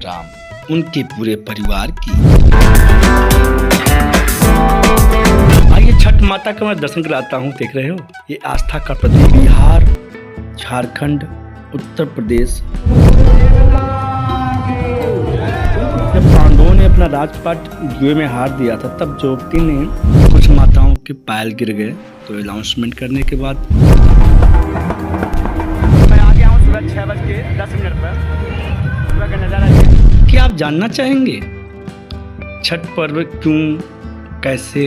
राम उनके पूरे परिवार की। आइए छठ माता का मैं दर्शन कराता हूँ। देख रहे हो ये आस्था का प्रतीक बिहार, झारखंड, उत्तर प्रदेश। जब पांडवों ने अपना राजपाट जुए में हार दिया था तब द्रौपदी ने कुछ माताओं के पायल गिर गए तो अनाउंसमेंट करने के बाद मैं आ गया हूँ सुबह 6:10 पर। सुबह का नज़ारा क्या आप जानना चाहेंगे छठ पर्व क्यों, कैसे,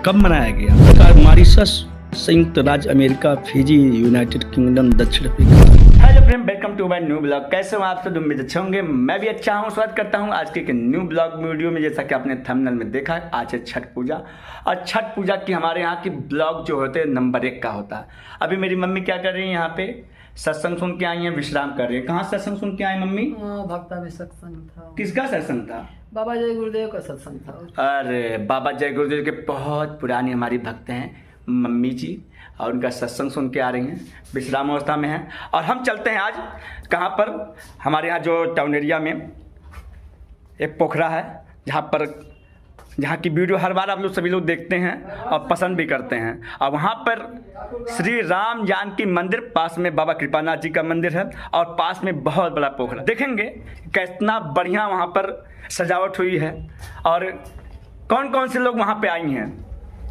कब मनाया गया? मॉरिशस, संयुक्त राज्य अमेरिका, फिजी, यूनाइटेड किंगडम, दक्षिण Africa. Hello friend, welcome to my new blog. कैसे हो आप सब? उम्मीद अच्छे होंगे। मैं भी अच्छा हूँ। स्वागत करता हूँ आज के एक न्यू ब्लॉग वीडियो में। जैसा कि आपने थंबनेल में देखा है, आज है छठ पूजा। और छठ पूजा की हमारे यहाँ की ब्लॉग जो होते हैं नंबर 1 का होता है। अभी मेरी मम्मी क्या कर रही है, यहाँ पे सत्संग सुन के आई हैं, विश्राम कर रही है। कहाँ सत्संग सुन के आई मम्मी? भक्ता में सत्संग था। किसका सत्संग था? बाबा जय गुरुदेव का सत्संग था। अरे बाबा जय गुरुदेव के बहुत पुरानी हमारी भक्त हैं मम्मी जी, और उनका सत्संग सुन के आ रही हैं, विश्राम अवस्था में हैं। और हम चलते हैं आज कहाँ पर, हमारे यहाँ जो टाउन एरिया में एक पोखरा है, जहाँ की वीडियो हर बार आप लोग सभी लोग देखते हैं और पसंद भी करते हैं। और वहाँ पर श्री राम जानकी मंदिर, पास में बाबा कृपानाथ जी का मंदिर है और पास में बहुत बड़ा पोखरा। देखेंगे कितना बढ़िया वहाँ पर सजावट हुई है और कौन कौन से लोग वहाँ पे आई हैं।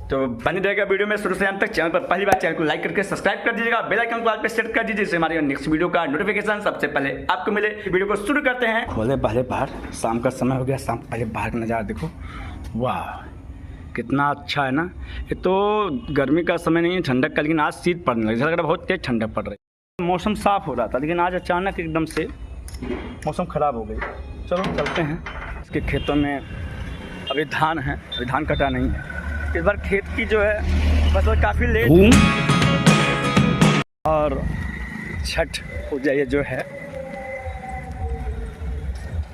तो बने रहेगा वीडियो में शुरू से अंत तक। चैनल पर पहली बार चैनल को लाइक करके सब्सक्राइब कर दीजिएगा, बेल आइकन को ऑल पे सेट कर दीजिए जिससे हमारे नेक्स्ट वीडियो का नोटिफिकेशन सबसे पहले आपको मिले। वीडियो को शुरू करते हैं। खोले पहले बाहर, शाम का समय हो गया। शाम पहले बाहर का नज़ारा देखो, वाह कितना अच्छा है ना। ये तो गर्मी का समय नहीं है, ठंडक का, लेकिन आज शीत पड़ने लगी। लग रहा है बहुत तेज ठंडक पड़ रही है। मौसम साफ हो रहा था लेकिन आज अचानक एकदम से मौसम ख़राब हो गई। चलो चलते हैं। इसके खेतों में अभी धान है, अभी धान कटा नहीं है। इस बार खेत की जो है फसल काफ़ी लेट, और छठ पूजा ये जो है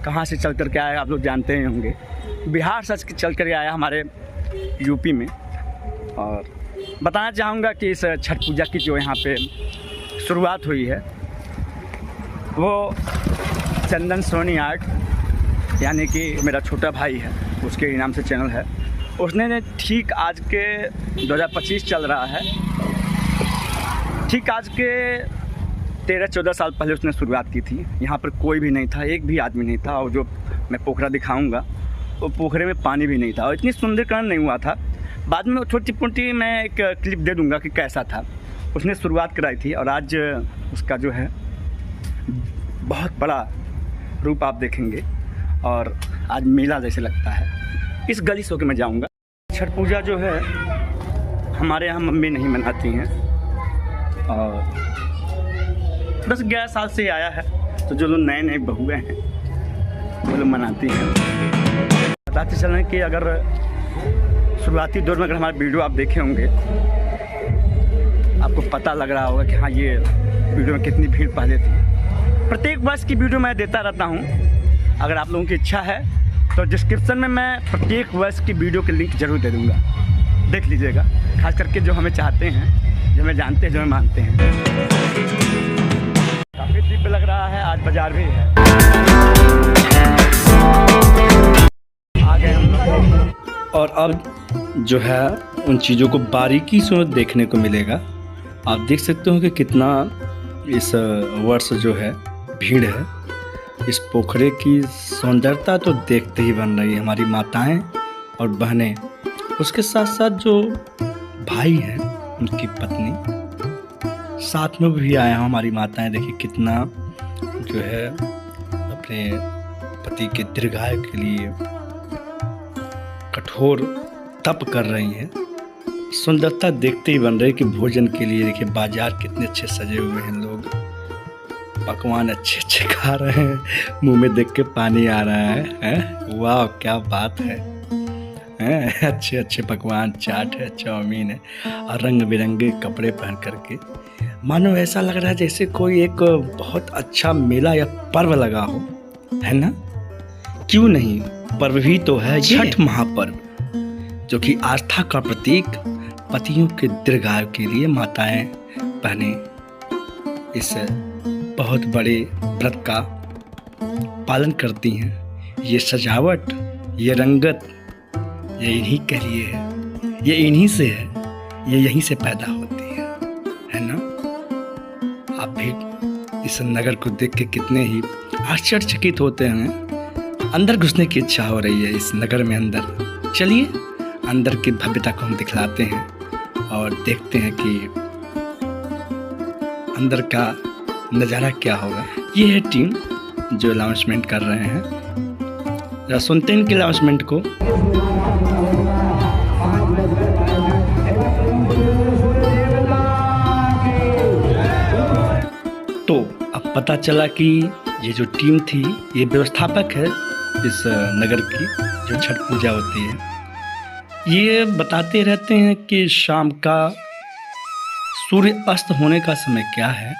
कहाँ से चल कर के आया आप लोग जानते ही होंगे। बिहार से चल कर आया हमारे यूपी में। और बताना चाहूँगा कि इस छठ पूजा की जो यहाँ पे शुरुआत हुई है वो चंदन सोनी आर्ट, यानी कि मेरा छोटा भाई है, उसके नाम से चैनल है। उसने ठीक आज के 2025 चल रहा है, ठीक आज के 13-14 साल पहले उसने शुरुआत की थी। यहाँ पर कोई भी नहीं था, एक भी आदमी नहीं था। और जो मैं पोखरा दिखाऊंगा वो पोखरे में पानी भी नहीं था और इतनी सुंदरीकरण नहीं हुआ था। बाद में छोटी मोटी मैं एक क्लिप दे दूंगा कि कैसा था। उसने शुरुआत कराई थी और आज उसका जो है बहुत बड़ा रूप आप देखेंगे और आज मेला जैसे लगता है। इस गली से होकर मैं जाऊंगा। छठ पूजा जो है हमारे यहाँ मम्मी नहीं मनाती हैं और 10-11 साल से आया है, तो जो लोग नए नए बहुए हैं वो लोग मनाती हैं। बताते चलें कि अगर शुरुआती दौर में अगर हमारे वीडियो आप देखे होंगे, आपको पता लग रहा होगा कि हाँ ये वीडियो में कितनी भीड़ पहले थी। प्रत्येक वर्ष की वीडियो मैं देता रहता हूँ। अगर आप लोगों की इच्छा है तो डिस्क्रिप्शन में मैं प्रत्येक वर्ष की वीडियो के लिंक जरूर दे दूँगा, देख लीजिएगा। खास करके जो हमें चाहते हैं, जो हमें जानते हैं, जो हमें मानते हैं। काफ़ी दिव्य लग रहा है। आज बाजार भी है। आ गए हम लोग और अब जो है उन चीज़ों को बारीकी से देखने को मिलेगा। आप देख सकते हो कि कितना इस वर्ष जो है भीड़ है। इस पोखरे की सुंदरता तो देखते ही बन रही है। हमारी माताएं और बहनें, उसके साथ साथ जो भाई हैं उनकी पत्नी साथ में भी आए हैं। हमारी माताएं देखिए कितना जो है अपने पति के दीर्घायु के लिए कठोर तप कर रही हैं। सुंदरता देखते ही बन रही है कि भोजन के लिए देखिए बाजार कितने अच्छे सजे हुए हैं, लोग पकवान अच्छे अच्छे खा रहे हैं। मुंह में देख के पानी आ रहा है। वाह क्या बात है, अच्छे अच्छे पकवान, चाट है, चाउमीन है और रंग बिरंगे कपड़े पहन करके मानो ऐसा लग रहा है जैसे कोई एक बहुत अच्छा मेला या पर्व लगा हो, है ना? क्यों नहीं, पर्व ही तो है छठ महापर्व, जो कि आस्था का प्रतीक, पतियों के दीर्घायु के लिए माताएं बहनें इस बहुत बड़े व्रत का पालन करती हैं। ये सजावट, ये रंगत, ये इन्हीं के लिए है, ये इन्हीं से है, ये यहीं से पैदा होती है ना। आप भी इस नगर को देख के कितने ही आश्चर्यचकित होते हैं। अंदर घुसने की इच्छा हो रही है इस नगर में अंदर। चलिए अंदर की भव्यता को हम दिखलाते हैं और देखते हैं कि अंदर का नज़ारा क्या होगा। ये है टीम जो अनाउंसमेंट कर रहे हैं, जरा सुनते हैं इनके अनाउंसमेंट को। तो अब पता चला कि ये जो टीम थी ये व्यवस्थापक है इस नगर की जो छठ पूजा होती है। ये बताते रहते हैं कि शाम का सूर्य अस्त होने का समय क्या है,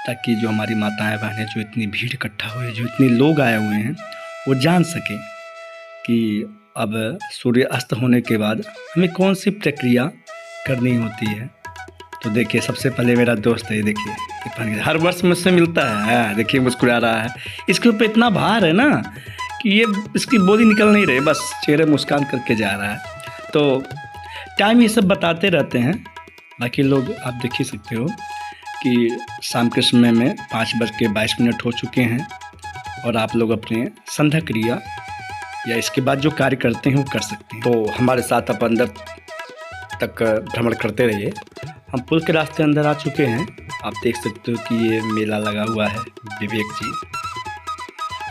ताकि जो हमारी माताएं बहनें जो इतनी भीड़ इकट्ठा हुई, जो इतने लोग आए हुए हैं, वो जान सकें कि अब सूर्य अस्त होने के बाद हमें कौन सी प्रक्रिया करनी होती है। तो देखिए सबसे पहले मेरा दोस्त है, देखिए हर वर्ष मुझसे मिलता है, देखिए मुस्कुरा रहा है। इसके ऊपर इतना भार है ना कि ये इसकी बोली निकल नहीं रही, बस चेहरे मुस्कान करके जा रहा है। तो टाइम ये सब बताते रहते हैं। बाकी लोग आप देख ही सकते हो कि शाम के समय में 5:22 हो चुके हैं और आप लोग अपने संध्या क्रिया या इसके बाद जो कार्य करते हैं वो कर सकते हैं। तो हमारे साथ आप अंदर तक भ्रमण करते रहिए। हम पुल के रास्ते अंदर आ चुके हैं। आप देख सकते हो कि ये मेला लगा हुआ है विवेक जी।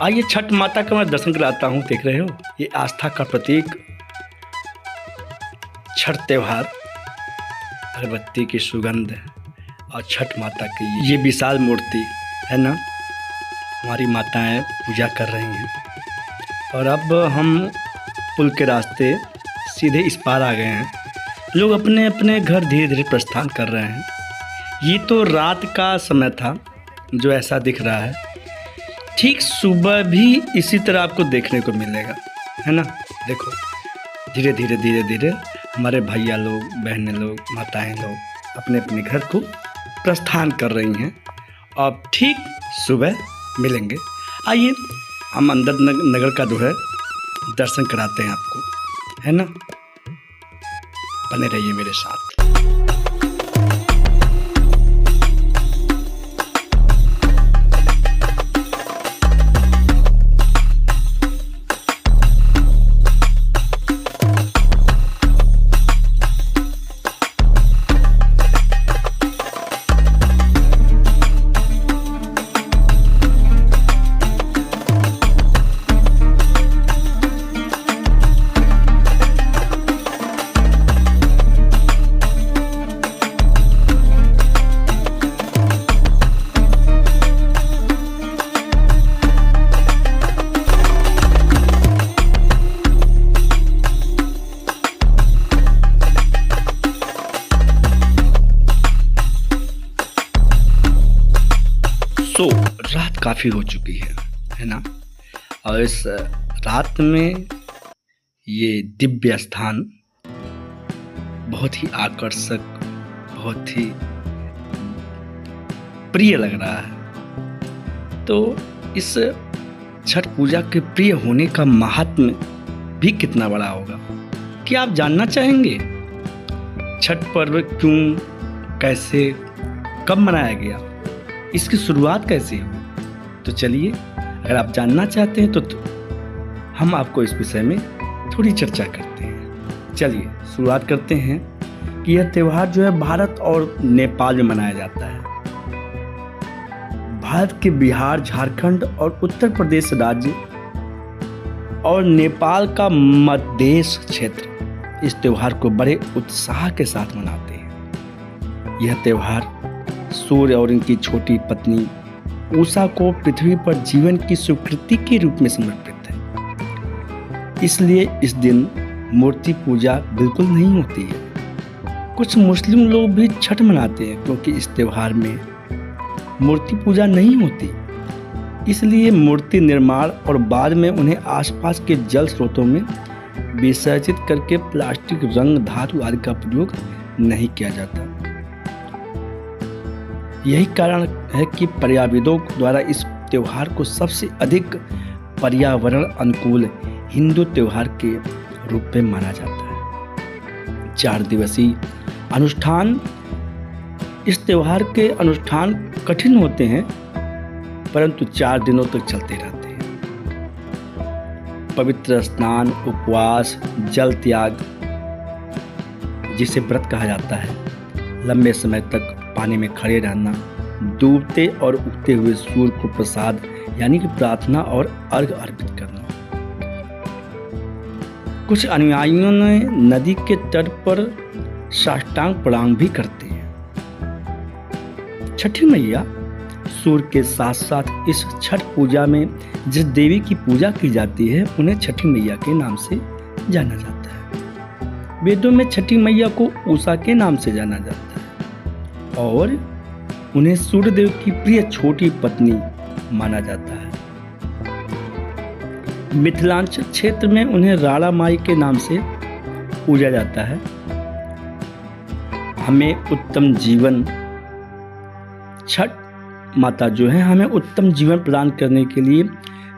आइए छठ माता का मैं दर्शन कराता हूँ। देख रहे हो ये आस्था का प्रतीक छठ त्यौहार, अगरबत्ती की सुगंध और छठ माता की ये विशाल मूर्ति है ना, हमारी माताएं पूजा कर रही हैं। और अब हम पुल के रास्ते सीधे इस पार आ गए हैं। लोग अपने अपने घर धीरे धीरे प्रस्थान कर रहे हैं। ये तो रात का समय था जो ऐसा दिख रहा है, ठीक सुबह भी इसी तरह आपको देखने को मिलेगा, है ना। देखो धीरे धीरे धीरे धीरे हमारे भैया लोग, बहनें लोग, माताएं लोग अपने अपने घर को प्रस्थान कर रही हैं। अब ठीक सुबह मिलेंगे। आइए हम अंदर नगर का जो है दर्शन कराते हैं आपको, है ना। बने रहिए मेरे साथ। तो रात काफ़ी हो चुकी है ना। और इस रात में ये दिव्य स्थान बहुत ही आकर्षक, बहुत ही प्रिय लग रहा है। तो इस छठ पूजा के प्रिय होने का महात्म्य भी कितना बड़ा होगा, क्या आप जानना चाहेंगे? छठ पर्व क्यों, कैसे, कब मनाया गया, इसकी शुरुआत कैसे हुई? तो चलिए अगर आप जानना चाहते हैं तो हम आपको इस विषय में थोड़ी चर्चा करते हैं। चलिए शुरुआत करते हैं कि यह त्यौहार जो है भारत और नेपाल में मनाया जाता है। भारत के बिहार, झारखंड और उत्तर प्रदेश राज्य और नेपाल का मध्य क्षेत्र इस त्यौहार को बड़े उत्साह के साथ मनाते हैं। यह त्यौहार सूर्य और इनकी छोटी पत्नी उषा को पृथ्वी पर जीवन की स्वीकृति के रूप में समर्पित है। इसलिए इस दिन मूर्ति पूजा बिल्कुल नहीं होती है। कुछ मुस्लिम लोग भी छठ मनाते हैं क्योंकि इस त्यौहार में मूर्ति पूजा नहीं होती। इसलिए मूर्ति निर्माण और बाद में उन्हें आसपास के जल स्रोतों में विसर्जित करके प्लास्टिक, रंग, धातु आदि का प्रयोग नहीं किया जाता। यही कारण है कि पर्यावरणविदों द्वारा इस त्यौहार को सबसे अधिक पर्यावरण अनुकूल हिंदू त्यौहार के रूप में माना जाता है। 4 दिवसीय अनुष्ठान, इस त्यौहार के अनुष्ठान कठिन होते हैं परंतु 4 दिनों तक चलते रहते हैं। पवित्र स्नान, उपवास, जल त्याग जिसे व्रत कहा जाता है, लंबे समय तक पानी में खड़े रहना, डूबते और उगते हुए सूर्य को प्रसाद यानी कि प्रार्थना और अर्घ अर्पित करना। कुछ अनुयायियों ने नदी के तट पर साष्टांग प्रणाम भी करते हैं। छठी मैया सूर्य के साथ साथ इस छठ पूजा में जिस देवी की पूजा की जाती है उन्हें छठी मैया के नाम से जाना जाता है। वेदों में छठी मैया को उषा के नाम से जाना जाता है और उन्हें सूर्यदेव की प्रिय छोटी पत्नी माना जाता है। मिथिलांचल क्षेत्र में उन्हें राड़ा माई के नाम से पूजा जाता है। हमें उत्तम जीवन, छठ माता जो है हमें उत्तम जीवन प्रदान करने के लिए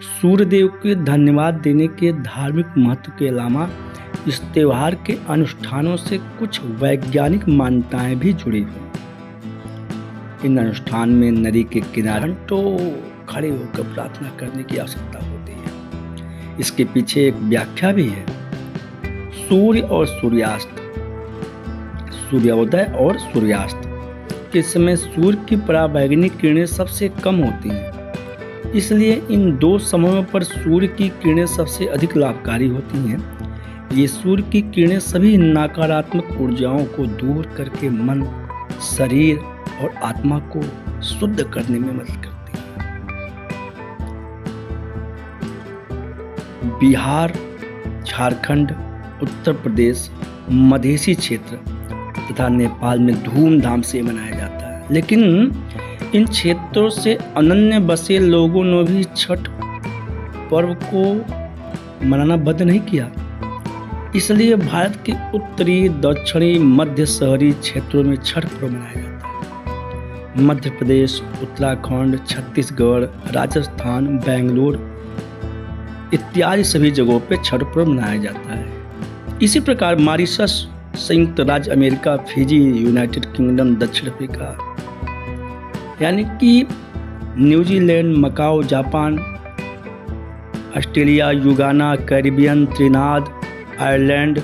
सूर्यदेव को धन्यवाद देने के धार्मिक महत्व के अलावा इस त्योहार के अनुष्ठानों से कुछ वैज्ञानिक मान्यताएं भी जुड़ी हुई। इन अनुष्ठान में नदी के किनारे घंटों खड़े होकर प्रार्थना करने की आवश्यकता होती है। इसके पीछे एक व्याख्या भी है। सूर्य और सूर्यास्त, सूर्योदय और सूर्यास्त के समय सूर्य की पराबैंगनी किरणें सबसे कम होती हैं, इसलिए इन 2 समयों पर सूर्य की किरणें सबसे अधिक लाभकारी होती हैं। ये सूर्य की किरणें सभी नकारात्मक ऊर्जाओं को दूर करके मन, शरीर और आत्मा को शुद्ध करने में मदद करती हैं। बिहार, झारखंड, उत्तर प्रदेश, मधेसी क्षेत्र तथा नेपाल में धूमधाम से मनाया जाता है, लेकिन इन क्षेत्रों से अनन्य बसे लोगों ने भी छठ पर्व को मनाना बंद नहीं किया। इसलिए भारत के उत्तरी, दक्षिणी, मध्य शहरी क्षेत्रों में छठ पर्व मनाया जाता है। मध्य प्रदेश, उत्तराखंड, छत्तीसगढ़, राजस्थान, बेंगलुरु इत्यादि सभी जगहों पर छठ पर्व मनाया जाता है। इसी प्रकार मॉरिशस, संयुक्त राज्य अमेरिका, फिजी, यूनाइटेड किंगडम, दक्षिण अफ्रीका यानी कि New Zealand, Macau, Japan, Australia, Guyana, Caribbean, Trinidad, Ireland,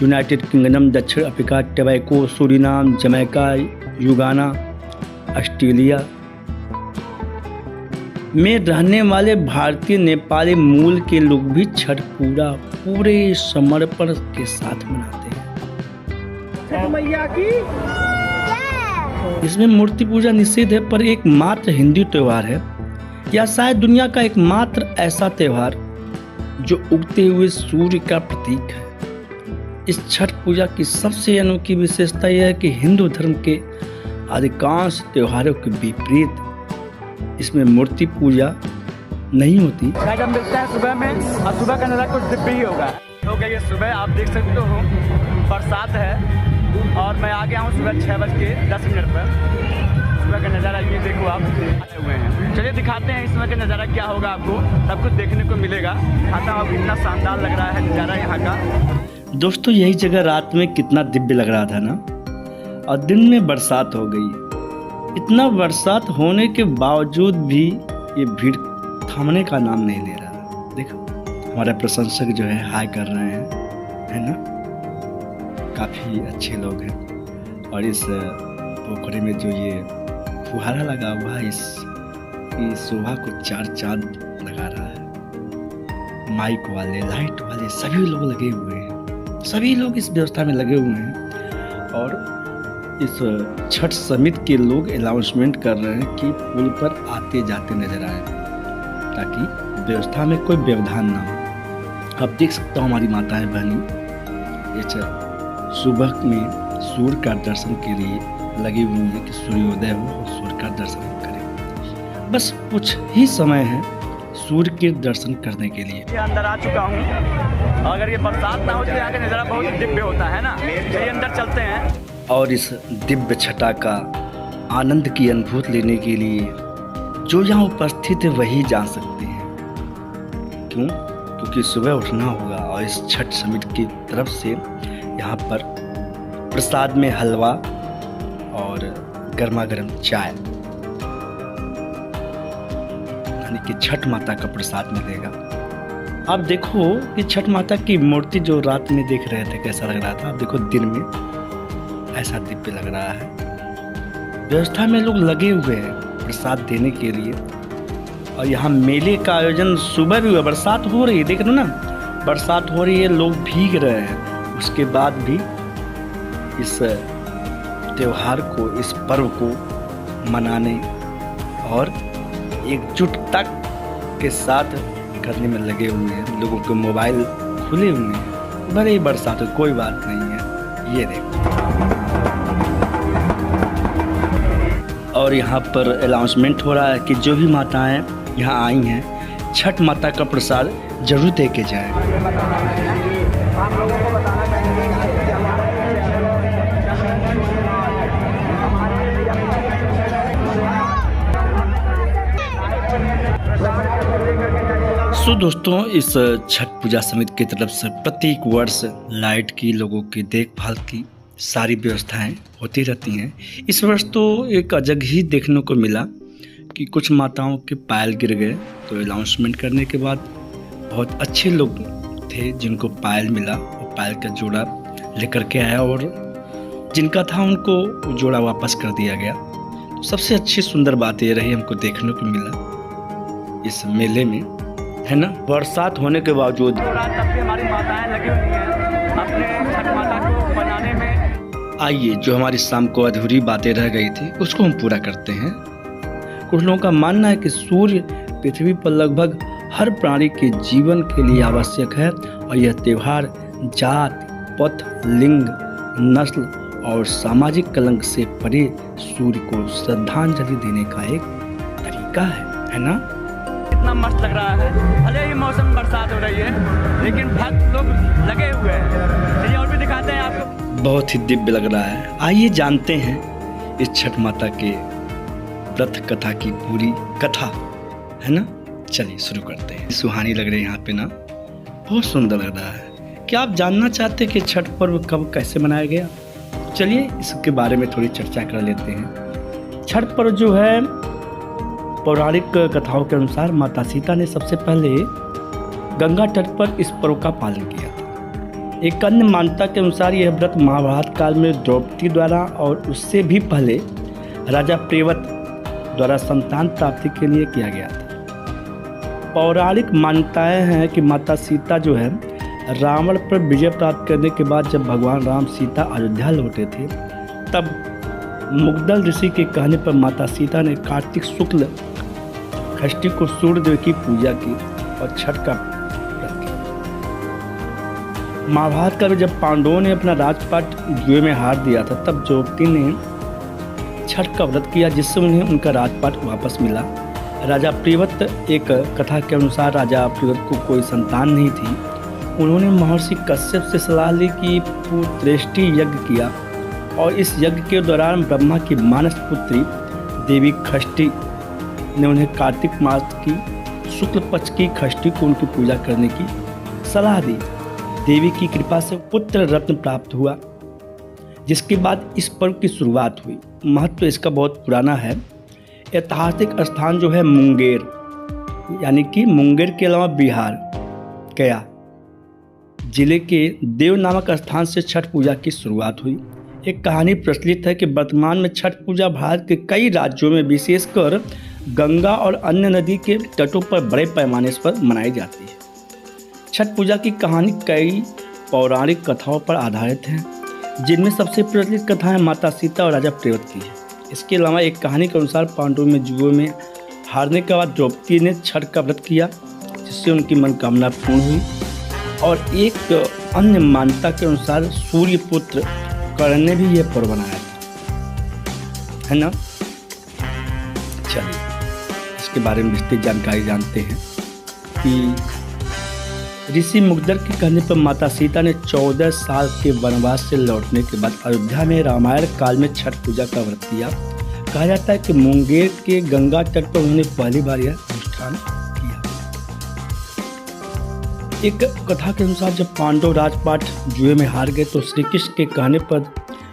United Kingdom, दक्षिण Africa, Tobago, Suriname, Jamaica, Guyana, Australia में रहने वाले भारतीय नेपाली मूल के लोग भी छठ पूरे समर्पण के साथ मनाते हैं। मैया की इसमें मूर्ति पूजा निषिद्ध है, पर एकमात्र हिंदू त्योहार है या शायद दुनिया का एकमात्र ऐसा त्योहार जो उगते हुए सूर्य का प्रतीक है। इस छठ पूजा की सबसे अनोखी विशेषता यह है कि हिंदू धर्म के अधिकांश त्योहारों के विपरीत इसमें मूर्ति पूजा नहीं होती। हम मिलते हैं सुबह में और सुबह का नज़ारा कुछ दिव्य ही होगा। हो गई है सुबह, आप देख सकते हो बरसात है और मैं आ गया हूँ सुबह 6:10 पर। सुबह का नज़ारा ये देखो, आप आए हुए हैं। चलिए दिखाते हैं इस समय का नज़ारा क्या होगा, आपको सब कुछ देखने को मिलेगा। दिखाता हूँ, कितना शानदार लग रहा है नज़ारा यहाँ का। दोस्तों यही जगह रात में कितना दिव्य लग रहा था ना, और दिन में बरसात हो गई। इतना बरसात होने के बावजूद भी ये भीड़ थमने का नाम नहीं ले रहा। देखो हमारे प्रशंसक जो है हाय कर रहे हैं, है ना, काफ़ी अच्छे लोग हैं। और इस पोखरे में जो ये फुहारा लगा हुआ है, इस शोभा को 4 चांद लगा रहा है। माइक वाले, लाइट वाले सभी लोग लगे हुए हैं, सभी लोग इस व्यवस्था में लगे हुए हैं। और इस छठ समिति के लोग अनाउंसमेंट कर रहे हैं कि पुल पर आते जाते नजर आए ताकि व्यवस्था में कोई व्यवधान ना हो। आप देख सकते हो हमारी माताएं बहनी ये सुबह में सूर्य का दर्शन के लिए लगी हुई है कि सूर्योदय हो और सूर्य का दर्शन करें। बस कुछ ही समय है सूर्य के दर्शन करने के लिए। अंदर आ चुका हूँ, अगर ये बरसात ना हो तो यहाँ का नज़ारा बहुत दिव्य होता है ना। चलिए अंदर चलते हैं और इस दिव्य छटा का आनंद की अनुभूति लेने के लिए जो यहाँ उपस्थित है वही जान सकते हैं। क्यों? क्योंकि सुबह उठना होगा और इस छठ समिति की तरफ से यहाँ पर प्रसाद में हलवा और गर्मा गर्म चाय यानी कि छठ माता का प्रसाद मिलेगा। आप देखो कि छठ माता की मूर्ति जो रात में देख रहे थे कैसा लग रहा था, आप देखो दिन में ऐसा दिव्य लग रहा है। व्यवस्था में लोग लगे हुए हैं प्रसाद देने के लिए। और यहाँ मेले का आयोजन सुबह भी हुआ, बरसात हो रही है, देख रहे हो ना, बरसात हो रही है, लोग भीग रहे हैं। उसके बाद भी इस त्योहार को, इस पर्व को मनाने और एकजुटता के साथ करने में लगे हुए हैं। लोगों के मोबाइल खुले हुए हैं, भले ही बरसात हो कोई बात नहीं है। ये देखो, और यहाँ पर अनाउंसमेंट हो रहा है कि जो भी माताएं यहाँ आई हैं छठ माता का प्रसाद जरूर दे के जाएं। सो दोस्तों, इस छठ पूजा समिति की तरफ से प्रत्येक वर्ष लाइट की, लोगों की देखभाल की सारी व्यवस्थाएं होती रहती हैं। इस वर्ष तो एक अजग ही देखने को मिला कि कुछ माताओं के पायल गिर गए। तो अनाउंसमेंट करने के बाद बहुत अच्छे लोग थे जिनको पायल मिला, वो पायल का जोड़ा लेकर के आया और जिनका था उनको जोड़ा वापस कर दिया गया। तो सबसे अच्छी सुंदर बात ये रही हमको देखने को मिला इस मेले में, है ना। बरसात होने के बावजूद हमारी माताएं लगी हुई हैं अपने छठ माता को बनाने में। आइए, जो हमारी शाम को अधूरी बातें रह गई थी उसको हम पूरा करते हैं। कुछ लोगों का मानना है कि सूर्य पृथ्वी पर लगभग हर प्राणी के जीवन के लिए आवश्यक है और यह त्योहार जात, पथ, लिंग, नस्ल और सामाजिक कलंक से परे सूर्य को श्रद्धांजलि देने का एक तरीका है ना। कितना मस्त लग रहा है, भले ही मौसम बरसात हो रही है लेकिन भक्त लोग लगे हुए हैं। ये और भी दिखाते हैं आपको, बहुत ही दिव्य लग रहा है। आइए जानते हैं इस छठ माता के व्रत कथा की पूरी कथा, है ना। चलिए शुरू करते हैं। सुहानी लग रही है यहाँ पे ना, बहुत सुंदर लग रहा है। क्या आप जानना चाहते हैं कि छठ पर्व कब कैसे मनाया गया? चलिए इसके बारे में थोड़ी चर्चा कर लेते हैं। छठ पर्व जो है, पौराणिक कथाओं के अनुसार माता सीता ने सबसे पहले गंगा तट पर इस पर्व का पालन किया था। एक अन्य मान्यता के अनुसार यह व्रत महाभारत काल में द्रौपदी द्वारा और उससे भी पहले राजा प्रेवत द्वारा संतान प्राप्ति के लिए किया गया था। पौराणिक मान्यताएं हैं कि माता सीता जो है रावण पर विजय प्राप्त करने के बाद जब भगवान राम सीता अयोध्या लौटे थे तब मुग्दल ऋषि के कहने पर माता सीता ने कार्तिक शुक्ल षष्ठी को सूर्यदेव की पूजा की और छठ का व्रत किया। महाभारत काल में जब पांडवों ने अपना राजपाट जुए में हार दिया था तब द्रौपदी ने छठ का व्रत किया जिससे उन्हें उनका राजपाट वापस मिला। राजा प्रेवत, एक कथा के अनुसार राजा प्रेवत को कोई संतान नहीं थी। उन्होंने महर्षि कश्यप से सलाह ली कि पुत्रेष्टि यज्ञ किया और इस यज्ञ के दौरान ब्रह्मा की मानस पुत्री देवी षष्ठी ने उन्हें कार्तिक मास की शुक्ल पक्ष की षष्ठी को उनकी पूजा करने की सलाह दी। देवी की कृपा से पुत्र रत्न प्राप्त हुआ, जिसके बाद इस पर्व की शुरुआत हुई। महत्व इसका बहुत पुराना है। ऐतिहासिक स्थान जो है मुंगेर, यानी कि मुंगेर के अलावा बिहार गया जिले के देव नामक स्थान से छठ पूजा की शुरुआत हुई। एक कहानी प्रचलित है कि वर्तमान में छठ पूजा भारत के कई राज्यों में विशेषकर गंगा और अन्य नदी के तटों पर बड़े पैमाने पर मनाई जाती है। छठ पूजा की कहानी कई पौराणिक कथाओं पर आधारित है, जिनमें सबसे प्रचलित कथा है माता सीता और राजा प्रेवत की है। इसके अलावा एक कहानी के अनुसार पांडवों में जुए में हारने के बाद द्रौपदी ने छठ का व्रत किया जिससे उनकी मनोकामना पूर्ण हुई। और एक अन्य मान्यता के अनुसार सूर्य पुत्र कर्ण ने भी यह पर्व बनाया था, है ना। चलिए इसके बारे में विस्तृत जानकारी जानते हैं कि ऋषि मुग्दर के कहने पर माता सीता ने 14 साल के वनवास से लौटने के बाद अयोध्या में रामायण काल में छठ पूजा का व्रत किया। कहा जाता है कि मुंगेर के गंगा तट पर उन्होंने पहली बार यह अनुष्ठान किया। एक कथा के अनुसार जब पांडव राजपाट जुए में हार गए तो श्री कृष्ण के कहने पर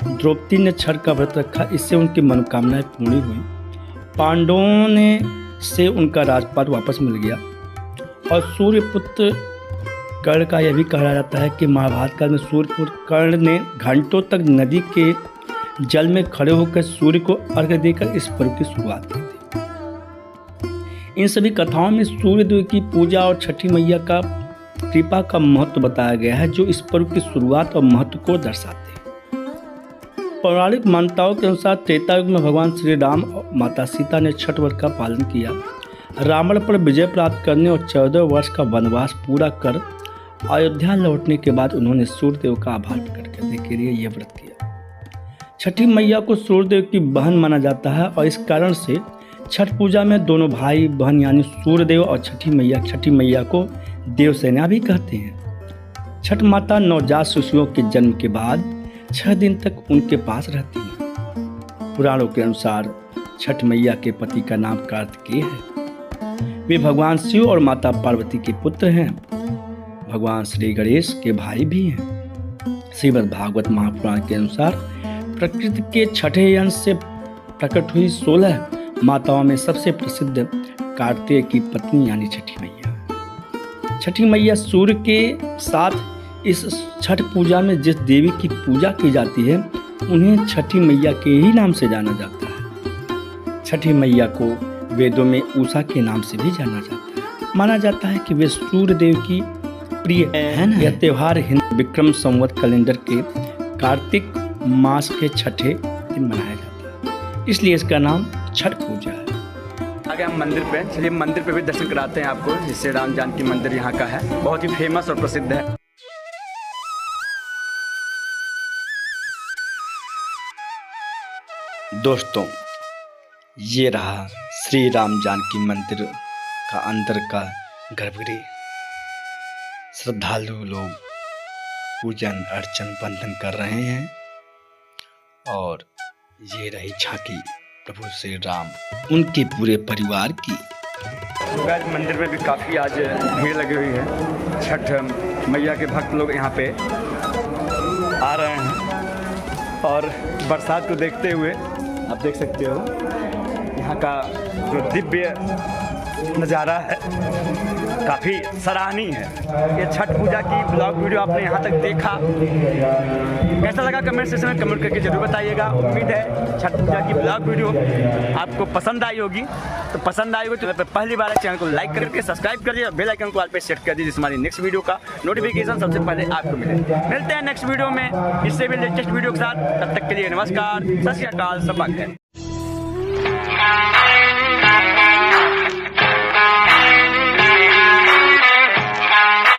द्रौपदी ने छठ का व्रत रखा। इससे उनकी मनोकामनाएं पूरी हुई। पांडवों ने से उनका राजपाट वापस मिल गया। और सूर्यपुत्र कर्ण का यह भी कहा जाता है कि महाभारत काल में सूर्यपुत्र कर्ण ने घंटों तक नदी के जल में खड़े होकर सूर्य को अर्घ्य देकर इस पर्व की शुरुआत की थी। इन सभी कथाओं में सूर्यदेव की पूजा और छठी मैया का कृपा का महत्व बताया गया है, जो इस पर्व की शुरुआत और महत्व को दर्शाते हैं। पौराणिक मान्यताओं के अनुसार त्रेता युग में भगवान श्री राम और माता सीता ने छठ व्रत का पालन किया। रावण पर विजय प्राप्त करने और 14 वर्ष का वनवास पूरा कर अयोध्या लौटने के बाद उन्होंने सूर्यदेव का आभार प्रकट करने के लिए यह व्रत किया। छठी मैया को सूर्यदेव की बहन माना जाता है और इस कारण से छठ पूजा में दोनों भाई बहन यानी सूर्यदेव और छठी मैया को देवसेना भी कहते हैं। छठ माता नवजात शिशुओं के जन्म के बाद 6 दिन तक उनके पास रहती हैं। पुराणों के अनुसार छठ मैया के पति का नाम कार्तिकेय है। वे भगवान शिव और माता पार्वती के पुत्र हैं। भगवान श्री गणेश के भाई भी हैं। श्रीमद् भागवत महापुराण के अनुसार प्रकृति के छठे अंश से प्रकट हुई 16 माताओं में सबसे प्रसिद्ध कार्तिकेय की पत्नी यानी छठी मैया। छठी मैया सूर्य के साथ इस छठ पूजा में जिस देवी की पूजा की जाती है उन्हें छठी मैया के ही नाम से जाना जाता है। छठी मैया को वेदों में उषा के नाम से भी जाना जाता है। माना जाता है कि वे सूर्य देव की प्रिय है। यह त्यौहार हिंदू विक्रम संवत कैलेंडर के कार्तिक मास के छठे दिन मनाया जाता है, इसलिए इसका नाम छठ पूजा है। आगे हम मंदिर पे, चलिए मंदिर पे भी दर्शन कराते हैं आपको, जिससे राम जानकी मंदिर यहाँ का है, बहुत ही फेमस और प्रसिद्ध है। दोस्तों, ये रहा श्री राम जानकी मंदिर का अंदर का गर्भगृह। श्रद्धालु लोग पूजन अर्चन बंदन कर रहे हैं और ये रही झांकी प्रभु श्री राम उनके पूरे परिवार की। मंदिर में भी काफ़ी आज भीड़ लगी हुई है। छठ मैया के भक्त लोग यहाँ पे आ रहे हैं और बरसात को देखते हुए आप देख सकते हो यहाँ का जो दिव्य नज़ारा है काफ़ी सराहनीय है। ये छठ पूजा की ब्लॉग वीडियो आपने यहाँ तक देखा, कैसा लगा कमेंट सेक्शन में कमेंट करके जरूर बताइएगा। उम्मीद है छठ पूजा की ब्लॉग वीडियो आपको पसंद आई होगी। तो पसंद आई होगी तो पहली बार चैनल को लाइक करके सब्सक्राइब कर दीजिए, बेल आइकन को ऑल पे सेट कर दीजिए, जिससे हमारी नेक्स्ट वीडियो का नोटिफिकेशन सबसे पहले आपको मिले। मिलते हैं नेक्स्ट वीडियो में इससे भी लेटेस्ट वीडियो के साथ। तब तक के लिए नमस्कार, सत श्री अकाल, सब है।